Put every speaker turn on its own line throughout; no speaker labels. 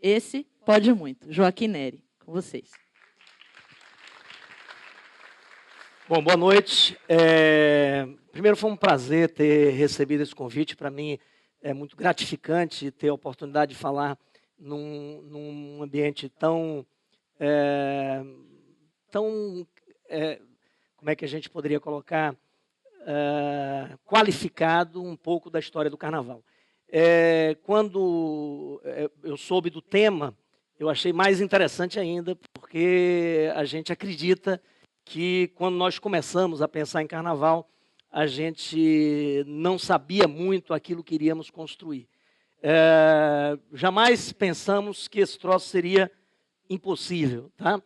Esse pode muito. Joaquim Neri, com vocês.
Bom, boa noite. Primeiro, foi um prazer ter recebido esse convite. Para mim, é muito gratificante ter a oportunidade de falar num ambiente tão como é que a gente poderia colocar, qualificado um pouco da história do Carnaval. Quando eu soube do tema, eu achei mais interessante ainda, porque a gente acredita que quando nós começamos a pensar em Carnaval, a gente não sabia muito aquilo que iríamos construir. Jamais pensamos que esse troço seria impossível, tá?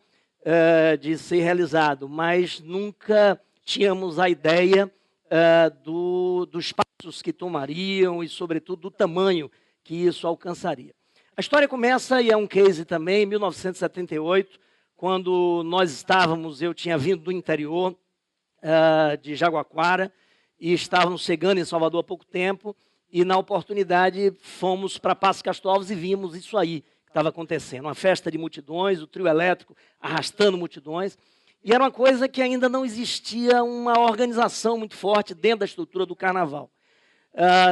De ser realizado, mas nunca tínhamos a ideia dos passos que tomariam e, sobretudo, do tamanho que isso alcançaria. A história começa, e é um case também, em 1978, quando nós estávamos, eu tinha vindo do interior de Jaguaquara, e estávamos chegando em Salvador há pouco tempo, e na oportunidade fomos para Paços Castro Alves e vimos isso aí que estava acontecendo. Uma festa de multidões, o trio elétrico arrastando multidões, e era uma coisa que ainda não existia uma organização muito forte dentro da estrutura do Carnaval.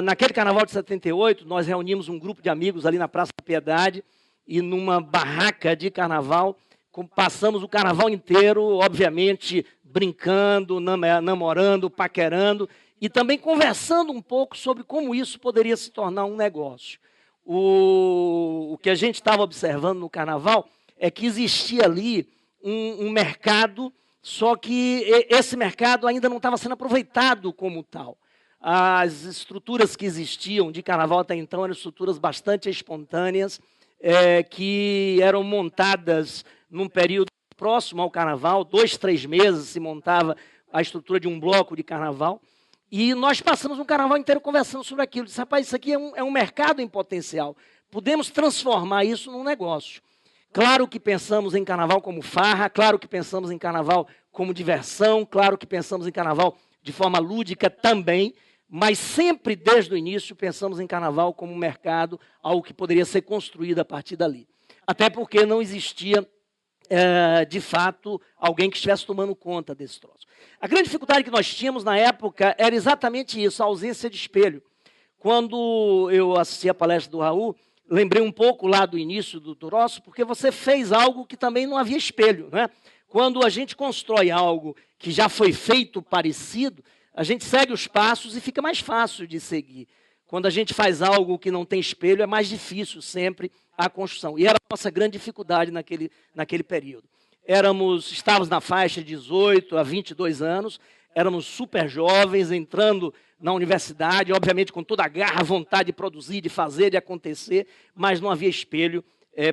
Naquele Carnaval de 78, nós reunimos um grupo de amigos ali na Praça da Piedade, e numa barraca de Carnaval, passamos o Carnaval inteiro, obviamente, brincando, namorando, paquerando, e também conversando um pouco sobre como isso poderia se tornar um negócio. O que a gente estava observando no Carnaval é que existia ali um mercado, só que esse mercado ainda não estava sendo aproveitado como tal. As estruturas que existiam de Carnaval até então eram estruturas bastante espontâneas, que eram montadas num período próximo ao Carnaval, 2, 3 meses se montava a estrutura de um bloco de Carnaval, e nós passamos um Carnaval inteiro conversando sobre aquilo. Disse, rapaz, isso aqui é um mercado em potencial, podemos transformar isso num negócio. Claro que pensamos em Carnaval como farra, claro que pensamos em Carnaval como diversão, claro que pensamos em Carnaval de forma lúdica também, mas sempre, desde o início, pensamos em Carnaval como um mercado, algo que poderia ser construído a partir dali. Até porque não existia, de fato, alguém que estivesse tomando conta desse troço. A grande dificuldade que nós tínhamos na época era exatamente isso, a ausência de espelho. Quando eu assisti a palestra do Raul, lembrei um pouco lá do início do troço, porque você fez algo que também não havia espelho, né? Quando a gente constrói algo que já foi feito parecido, a gente segue os passos e fica mais fácil de seguir. Quando a gente faz algo que não tem espelho, é mais difícil sempre a construção. E era a nossa grande dificuldade naquele período. Estávamos na faixa de 18 a 22 anos, éramos super jovens, entrando na universidade, obviamente com toda a garra, vontade de produzir, de fazer, de acontecer, mas não havia espelho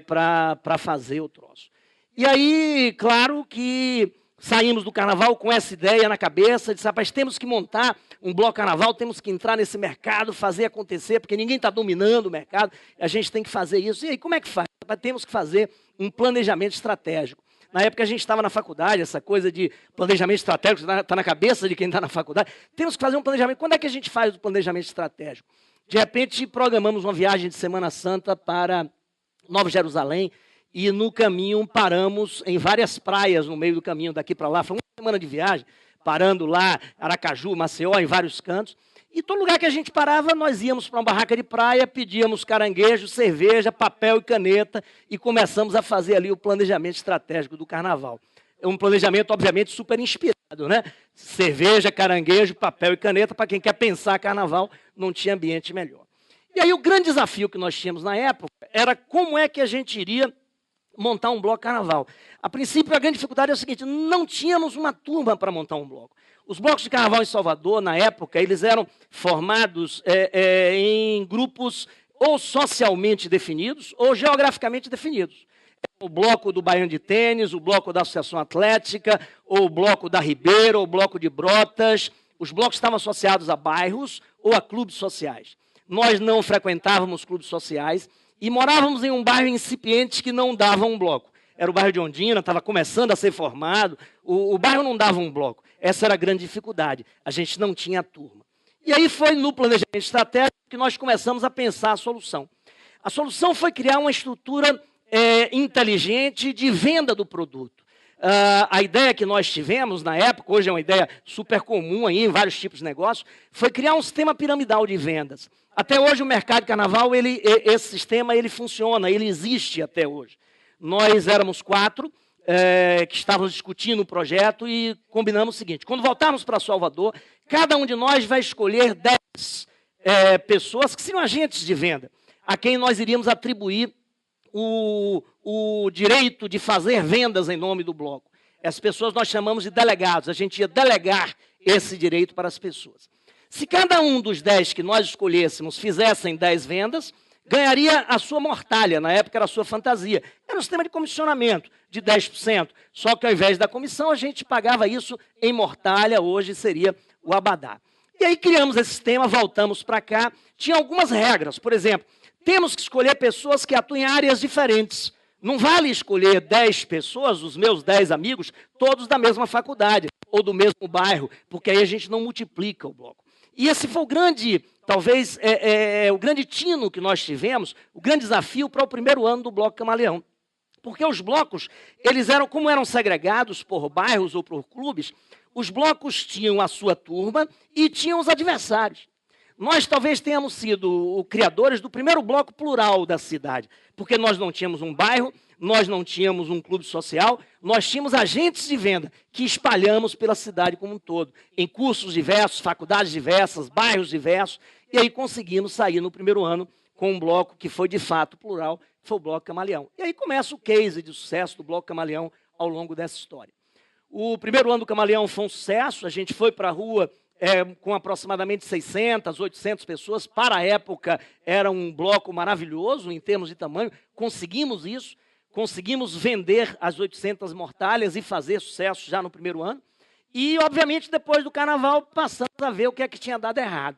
para fazer o troço. E aí, claro que saímos do Carnaval com essa ideia na cabeça, disse, rapaz, temos que montar um bloco Carnaval, temos que entrar nesse mercado, fazer acontecer, porque ninguém está dominando o mercado, a gente tem que fazer isso. E aí, como é que faz? Temos que fazer um planejamento estratégico. Na época a gente estava na faculdade, essa coisa de planejamento estratégico está na cabeça de quem está na faculdade. Temos que fazer um planejamento. Quando é que a gente faz o planejamento estratégico? De repente, programamos uma viagem de Semana Santa para Nova Jerusalém, e no caminho paramos em várias praias no meio do caminho daqui para lá. Foi uma semana de viagem, parando lá, Aracaju, Maceió, em vários cantos. E todo lugar que a gente parava, nós íamos para uma barraca de praia, pedíamos caranguejo, cerveja, papel e caneta e começamos a fazer ali o planejamento estratégico do Carnaval. É um planejamento, obviamente, super inspirado, né? Cerveja, caranguejo, papel e caneta, para quem quer pensar Carnaval, não tinha ambiente melhor. E aí o grande desafio que nós tínhamos na época era como é que a gente iria montar um bloco Carnaval. A princípio, a grande dificuldade é o seguinte, não tínhamos uma turma para montar um bloco. Os blocos de Carnaval em Salvador, na época, eles eram formados em grupos ou socialmente definidos ou geograficamente definidos. O bloco do Baiano de Tênis, o bloco da Associação Atlética, ou o bloco da Ribeira, ou o bloco de Brotas. Os blocos estavam associados a bairros ou a clubes sociais. Nós não frequentávamos clubes sociais, e morávamos em um bairro incipiente que não dava um bloco. Era o bairro de Ondina, estava começando a ser formado, o bairro não dava um bloco. Essa era a grande dificuldade, a gente não tinha turma. E aí foi no planejamento estratégico que nós começamos a pensar a solução. A solução foi criar uma estrutura inteligente de venda do produto. A ideia que nós tivemos na época, hoje é uma ideia super comum aí, em vários tipos de negócios, foi criar um sistema piramidal de vendas. Até hoje o mercado de carnaval, esse sistema ele funciona, ele existe até hoje. Nós éramos 4 que estávamos discutindo o projeto e combinamos o seguinte: quando voltarmos para Salvador, cada um de nós vai escolher 10 pessoas que seriam agentes de venda, a quem nós iríamos atribuir o direito de fazer vendas em nome do bloco. Essas pessoas nós chamamos de delegados, a gente ia delegar esse direito para as pessoas. Se cada um dos 10 que nós escolhêssemos fizessem 10 vendas, ganharia a sua mortalha, na época era a sua fantasia. Era um sistema de comissionamento de 10%, só que ao invés da comissão a gente pagava isso em mortalha, hoje seria o abadá. E aí criamos esse sistema, voltamos para cá, tinha algumas regras, por exemplo, temos que escolher pessoas que atuem em áreas diferentes. Não vale escolher 10 pessoas, os meus 10 amigos, todos da mesma faculdade ou do mesmo bairro, porque aí a gente não multiplica o bloco. E esse foi o grande, talvez, o grande tino que nós tivemos, o grande desafio para o primeiro ano do Bloco Camaleão. Porque os blocos, como eram segregados por bairros ou por clubes, os blocos tinham a sua turma e tinham os adversários. Nós talvez tenhamos sido criadores do primeiro bloco plural da cidade, porque nós não tínhamos um bairro, nós não tínhamos um clube social, nós tínhamos agentes de venda que espalhamos pela cidade como um todo, em cursos diversos, faculdades diversas, bairros diversos, e aí conseguimos sair no primeiro ano com um bloco que foi de fato plural, que foi o Bloco Camaleão. E aí começa o case de sucesso do Bloco Camaleão ao longo dessa história. O primeiro ano do Camaleão foi um sucesso, a gente foi para a rua com aproximadamente 600, 800 pessoas. Para a época, era um bloco maravilhoso em termos de tamanho. Conseguimos isso, conseguimos vender as 800 mortalhas e fazer sucesso já no primeiro ano. E, obviamente, depois do carnaval, passamos a ver o que é que tinha dado errado.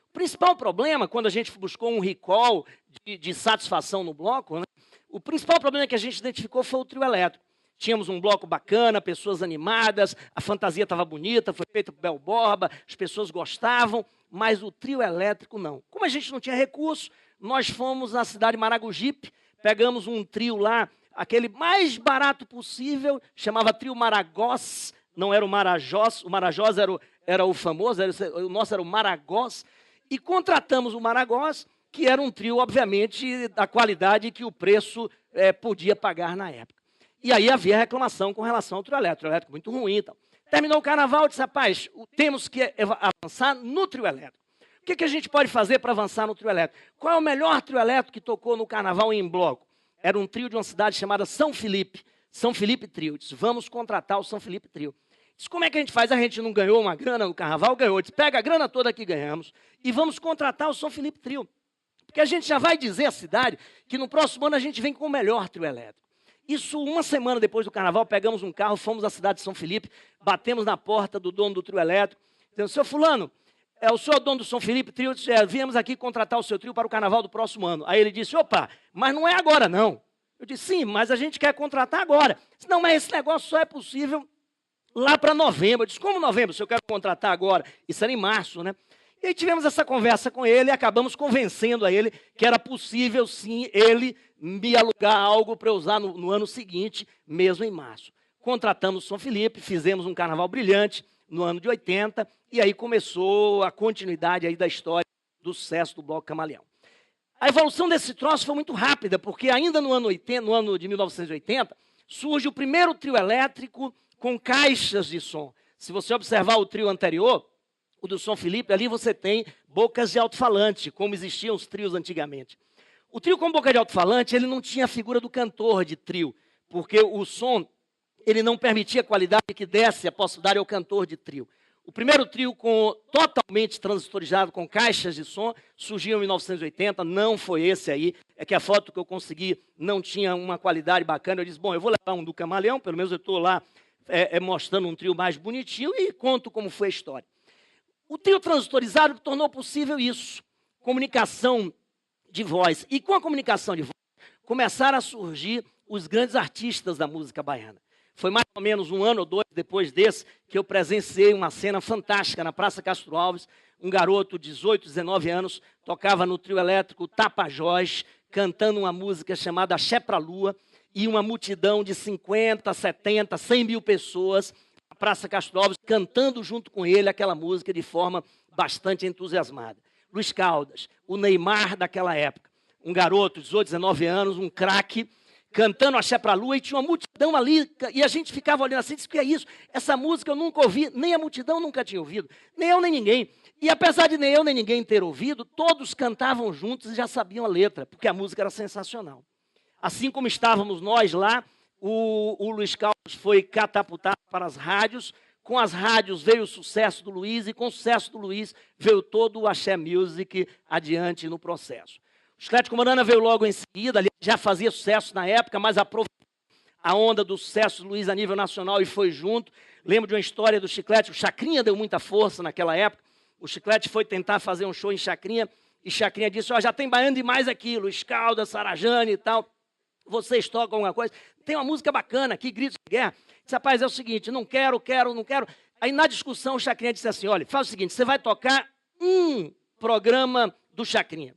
O principal problema, quando a gente buscou um recall de satisfação no bloco, né, o principal problema que a gente identificou foi o trio elétrico. Tínhamos um bloco bacana, pessoas animadas, a fantasia estava bonita, foi feita por Bel Borba, as pessoas gostavam, mas o trio elétrico não. Como a gente não tinha recurso, nós fomos na cidade de Maragogipe, pegamos um trio lá, aquele mais barato possível, chamava trio Maragós, não era o Marajós era o famoso, o nosso era o Maragós, e contratamos o Maragós, que era um trio, obviamente, da qualidade que o preço podia pagar na época. E aí havia reclamação com relação ao trio elétrico muito ruim e tal. Terminou o carnaval, eu disse, rapaz, temos que avançar no trio elétrico. O que a gente pode fazer para avançar no trio elétrico? Qual é o melhor trio elétrico que tocou no carnaval em bloco? Era um trio de uma cidade chamada São Felipe Trio. Eu disse, vamos contratar o São Felipe Trio. Disse, como é que a gente faz? A gente não ganhou uma grana no carnaval? Ganhou. Eu disse, pega a grana toda que ganhamos e vamos contratar o São Felipe Trio. Porque a gente já vai dizer à cidade que no próximo ano a gente vem com o melhor trio elétrico. Isso, uma semana depois do carnaval, pegamos um carro, fomos à cidade de São Felipe, batemos na porta do dono do trio elétrico, dizendo, seu fulano, o senhor é o dono do São Felipe Trio? Eu disse, viemos aqui contratar o seu trio para o carnaval do próximo ano. Aí ele disse, opa, mas não é agora não. Eu disse, sim, mas a gente quer contratar agora. Eu disse, não, mas esse negócio só é possível lá para novembro. Eu disse, como novembro? Se eu quero contratar agora? Isso era em março, né? E aí tivemos essa conversa com ele e acabamos convencendo a ele que era possível, sim, ele me alugar algo para eu usar no ano seguinte, mesmo em março. Contratamos o São Felipe, fizemos um carnaval brilhante no ano de 80, e aí começou a continuidade aí da história do sucesso do Bloco Camaleão. A evolução desse troço foi muito rápida, porque ainda no ano de 1980, surge o primeiro trio elétrico com caixas de som. Se você observar o trio anterior, o do São Felipe, ali você tem bocas de alto-falante, como existiam os trios antigamente. O trio com boca de alto-falante, ele não tinha a figura do cantor de trio, porque o som, ele não permitia a qualidade que desse a possibilidade ao cantor de trio. O primeiro trio totalmente transistorizado com caixas de som surgiu em 1980, não foi esse aí, é que a foto que eu consegui não tinha uma qualidade bacana. Eu disse, bom, eu vou levar um do Camaleão, pelo menos eu estou lá mostrando um trio mais bonitinho e conto como foi a história. O trio transistorizado tornou possível isso, comunicação de voz. E com a comunicação de voz, começaram a surgir os grandes artistas da música baiana. Foi mais ou menos um ano ou dois depois desse que eu presenciei uma cena fantástica na Praça Castro Alves. Um garoto de 18, 19 anos tocava no trio elétrico Tapajós, cantando uma música chamada Axé pra Lua, e uma multidão de 50, 70, 100 mil pessoas na Praça Castro Alves cantando junto com ele aquela música de forma bastante entusiasmada. Luiz Caldas, o Neymar daquela época, um garoto de 18, 19 anos, um craque, cantando Axé pra Lua, e tinha uma multidão ali, e a gente ficava olhando assim, disse, o que é isso? Essa música eu nunca ouvi, nem a multidão nunca tinha ouvido, nem eu nem ninguém. E apesar de nem eu nem ninguém ter ouvido, todos cantavam juntos e já sabiam a letra, porque a música era sensacional. Assim como estávamos nós lá, o Luiz Caldas foi catapultado para as rádios. Com as rádios veio o sucesso do Luiz, e com o sucesso do Luiz veio todo o Axé Music adiante no processo. O Chiclete com Banana veio logo em seguida, ali já fazia sucesso na época, mas aproveitou a onda do sucesso do Luiz a nível nacional e foi junto. Lembro de uma história do Chiclete, o Chacrinha deu muita força naquela época. O Chiclete foi tentar fazer um show em Chacrinha, e Chacrinha disse, já tem baiano demais aqui, Luiz Caldas, Sarajane e tal. Vocês tocam alguma coisa? Tem uma música bacana aqui, Gritos de Guerra. Disse, rapaz, é o seguinte, não quero. Aí na discussão o Chacrinha disse assim, olha, faz o seguinte, você vai tocar um programa do Chacrinha.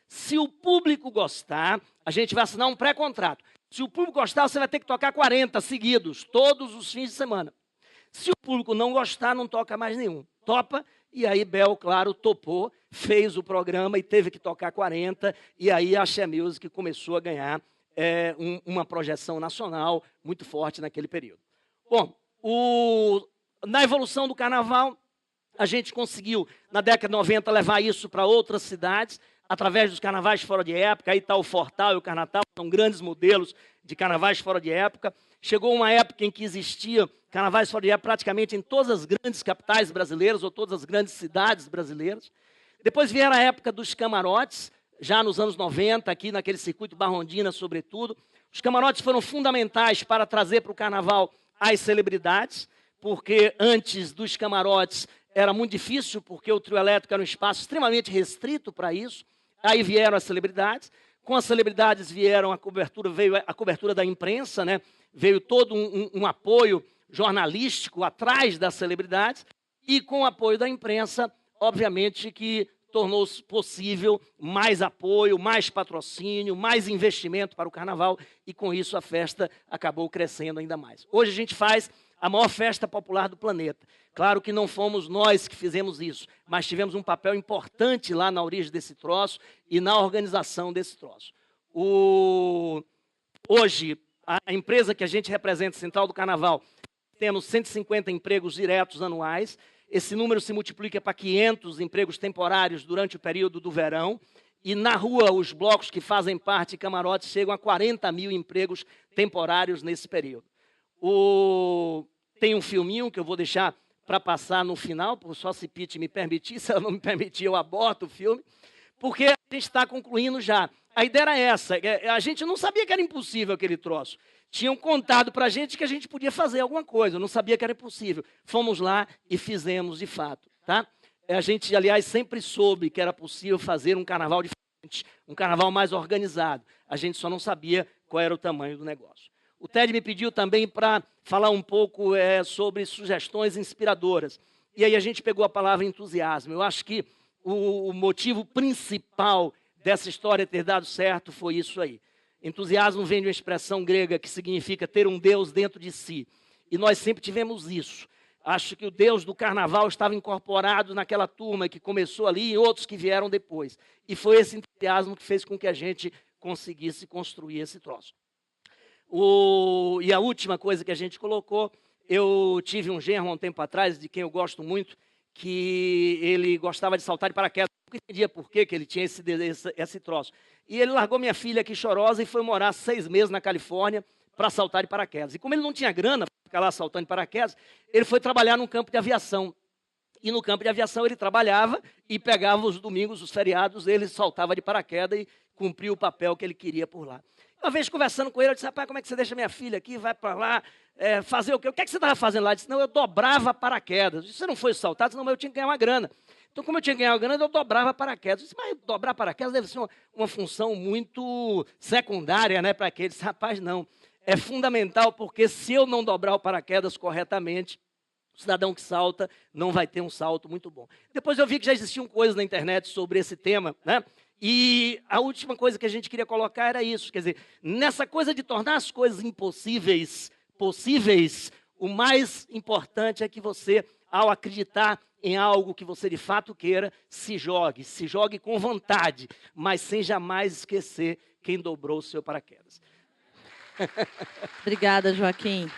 Se o público gostar, a gente vai assinar um pré-contrato. Se o público gostar, você vai ter que tocar 40 seguidos, todos os fins de semana. Se o público não gostar, não toca mais nenhum. Topa? E aí Bel, claro, topou, fez o programa e teve que tocar 40, e aí a Axé Music começou a ganhar uma projeção nacional muito forte naquele período. Bom, na evolução do carnaval, a gente conseguiu, na década de 90, levar isso para outras cidades, através dos carnavais fora de época. Aí está o Fortal e o Carnatal, são grandes modelos de carnavais fora de época. Chegou uma época em que existia carnavais fora de época praticamente em todas as grandes capitais brasileiras ou todas as grandes cidades brasileiras. Depois vieram a época dos camarotes, já nos anos 90, aqui naquele circuito Barrondina, sobretudo. Os camarotes foram fundamentais para trazer para o carnaval as celebridades, porque antes dos camarotes era muito difícil, porque o trio elétrico era um espaço extremamente restrito para isso. Aí vieram as celebridades. Com as celebridades veio a cobertura da imprensa, né? Veio todo um apoio jornalístico atrás das celebridades, e com o apoio da imprensa, obviamente que tornou-se possível mais apoio, mais patrocínio, mais investimento para o carnaval, e com isso a festa acabou crescendo ainda mais. Hoje a gente faz a maior festa popular do planeta. Claro que não fomos nós que fizemos isso, mas tivemos um papel importante lá na origem desse troço e na organização desse troço. Hoje, a empresa que a gente representa, Central do Carnaval, temos 150 empregos diretos anuais. Esse número se multiplica para 500 empregos temporários durante o período do verão. E na rua, os blocos que fazem parte de camarotes chegam a 40 mil empregos temporários nesse período. Tem um filminho que eu vou deixar para passar no final, só se Pete me permitir. Se ela não me permitir, eu aborto o filme, porque a gente está concluindo já. A ideia era essa, a gente não sabia que era impossível aquele troço. Tinham contado para a gente que a gente podia fazer alguma coisa, eu não sabia que era impossível. Fomos lá e fizemos de fato. Tá? A gente, aliás, sempre soube que era possível fazer um carnaval diferente, um carnaval mais organizado. A gente só não sabia qual era o tamanho do negócio. O Ted me pediu também para falar um pouco sobre sugestões inspiradoras. E aí a gente pegou a palavra entusiasmo. Eu acho que o motivo principal dessa história ter dado certo foi isso aí. Entusiasmo vem de uma expressão grega que significa ter um Deus dentro de si. E nós sempre tivemos isso. Acho que o Deus do carnaval estava incorporado naquela turma que começou ali e outros que vieram depois. E foi esse entusiasmo que fez com que a gente conseguisse construir esse troço. E a última coisa que a gente colocou, eu tive um genro há um tempo atrás, de quem eu gosto muito, que ele gostava de saltar de paraquedas. Eu não entendia por que ele tinha esse troço. E ele largou minha filha aqui chorosa e foi morar 6 meses na Califórnia para saltar de paraquedas. E como ele não tinha grana para ficar lá saltando de paraquedas, ele foi trabalhar num campo de aviação. E no campo de aviação ele trabalhava e pegava os domingos, os feriados, ele saltava de paraquedas e cumpria o papel que ele queria por lá. Uma vez conversando com ele, eu disse, rapaz, como é que você deixa minha filha aqui, vai para lá, fazer o quê? O que é que você estava fazendo lá? Ele disse, não, eu dobrava paraquedas. Eu disse, você não foi saltar? Eu disse, não, mas eu tinha que ganhar uma grana. Então, como eu tinha que ganhar uma grana, eu dobrava paraquedas. Eu disse, mas dobrar paraquedas deve ser uma função muito secundária, né, para aqueles. Rapaz, não. é fundamental, porque se eu não dobrar o paraquedas corretamente, o cidadão que salta não vai ter um salto muito bom. Depois eu vi que já existiam coisas na internet sobre esse tema, né? E a última coisa que a gente queria colocar era isso, quer dizer, nessa coisa de tornar as coisas impossíveis possíveis, o mais importante é que você, ao acreditar em algo que você de fato queira, se jogue com vontade, mas sem jamais esquecer quem dobrou o seu paraquedas.
Obrigada, Joaquim.